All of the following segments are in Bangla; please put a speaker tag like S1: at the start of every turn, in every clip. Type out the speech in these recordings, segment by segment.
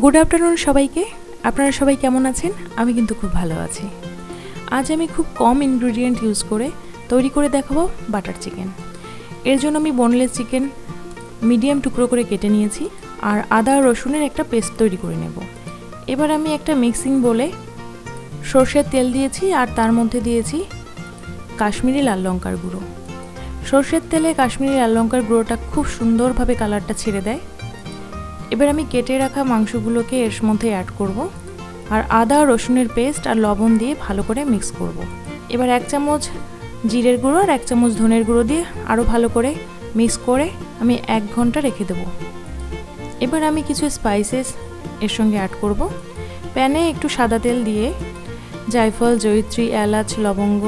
S1: গুড আফটারনুন সবাইকে। আপনারা সবাই কেমন আছেন? আমি কিন্তু খুব ভালো আছি। আজ আমি খুব কম ইনগ্রেডিয়েন্ট ইউজ করে তৈরি করে দেখাবো বাটার চিকেন। এর জন্য আমি বোনলেস চিকেন মিডিয়াম টুকরো করে কেটে নিয়েছি আর আদা রসুনের একটা পেস্ট তৈরি করে নেব। এবার আমি একটা মিক্সিং বলে সরষের তেল দিয়েছি আর তার মধ্যে দিয়েছি কাশ্মীরি লাল লঙ্কার গুঁড়ো। সরষের তেলে কাশ্মীরি লাল লঙ্কার গুঁড়োটা খুব সুন্দরভাবে কালারটা ছেড়ে দেয়। এবার আমি কেটে রাখা মাংসগুলোকে এর মধ্যে অ্যাড করব আর আদা রসুনের পেস্ট আর লবণ দিয়ে ভালো করে মিক্স করব। এবার 1 চামচ জিরের গুঁড়ো আর 1 চামচ ধনের গুঁড়ো দিয়ে আরও ভালো করে মিক্স করে আমি 1 ঘন্টা রেখে দেব। এবার আমি কিছু স্পাইসেস এর সঙ্গে অ্যাড করব। প্যানে একটু সাদা তেল দিয়ে জায়ফল, জয়িত্রী, এলাচ, লবঙ্গ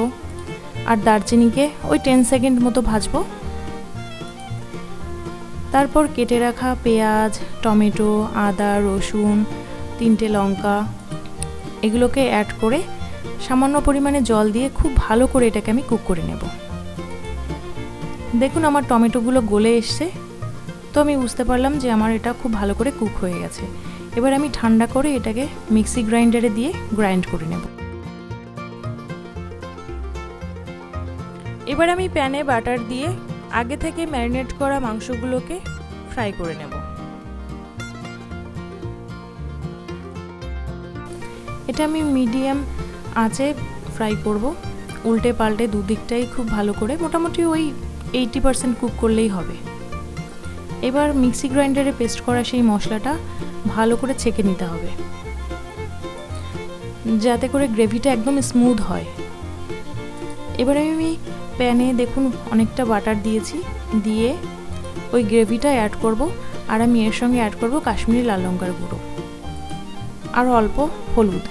S1: আর দারচিনিকে ওই 10 সেকেন্ড মতো ভাজবো। তারপর কেটে রাখা পেঁয়াজ, টমেটো, আদা, রসুন, 3টে লঙ্কা এগুলোকে অ্যাড করে সামান্য পরিমাণে জল দিয়ে খুব ভালো করে এটাকে আমি কুক করে নেব। দেখুন আমার টমেটোগুলো গলে এসছে, তো আমি বুঝতে পারলাম যে আমার এটা খুব ভালো করে কুক হয়ে গেছে। এবার আমি ঠান্ডা করে এটাকে মিক্সি গ্রাইন্ডারে দিয়ে গ্রাইন্ড করে নেব। এবার আমি প্যানে বাটার দিয়ে আগে থেকে ম্যারিনেট করা মাংসগুলোকে ফ্রাই করে নেব। এটা আমি মিডিয়াম আঁচে ফ্রাই করব, উল্টে পাল্টে দুদিকটাই খুব ভালো করে, মোটামুটি ওই 80% কুক করলেই হবে। এবার মিক্সি গ্রাইন্ডারে পেস্ট করা সেই মশলাটা ভালো করে ছেঁকে নিতে হবে যাতে করে গ্রেভিটা একদম স্মুথ হয়। এবার আমি প্যানে দেখুন অনেকটা বাটার দিয়েছি, দিয়ে ওই গ্রেভিটা অ্যাড করব আর আমি এর সঙ্গে অ্যাড করব কাশ্মীরি লাল লঙ্কার গুঁড়ো আর অল্প হলুদ,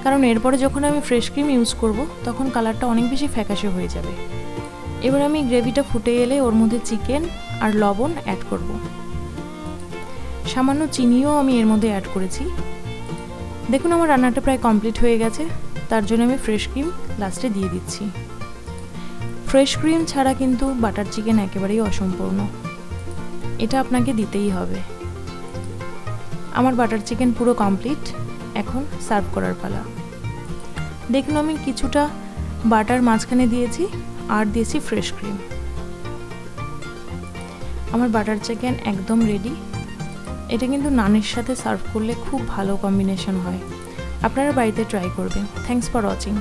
S1: কারণ এরপরে যখন আমি ফ্রেশ ক্রিম ইউজ করব তখন কালারটা অনেক বেশি ফ্যাকাশে হয়ে যাবে। এবার আমি গ্রেভিটা ফুটে এলে ওর মধ্যে চিকেন আর লবণ অ্যাড করব। সামান্য চিনিও আমি এর মধ্যে অ্যাড করেছি। দেখুন আমার রান্নাটা প্রায় কমপ্লিট হয়ে গেছে, তার জন্য আমি ফ্রেশ ক্রিম লাস্টে দিয়ে দিচ্ছি। ফ্রেশ ক্রিম ছাড়া কিন্তু বাটার চিকেন একেবারেই অসম্পূর্ণ, এটা আপনাকে দিতেই হবে। আমার বাটার চিকেন পুরো কমপ্লিট, এখন সার্ভ করার পালা। দেখুন আমি কিছুটা বাটার মাঝখানে দিয়েছি আর দিয়েছি ফ্রেশ ক্রিম। আমার বাটার চিকেন একদম রেডি। এটা কিন্তু নানের সাথে সার্ভ করলে খুব ভালো কম্বিনেশন হয়। আপনারা বাড়িতে ট্রাই করবেন। Thanks for watching.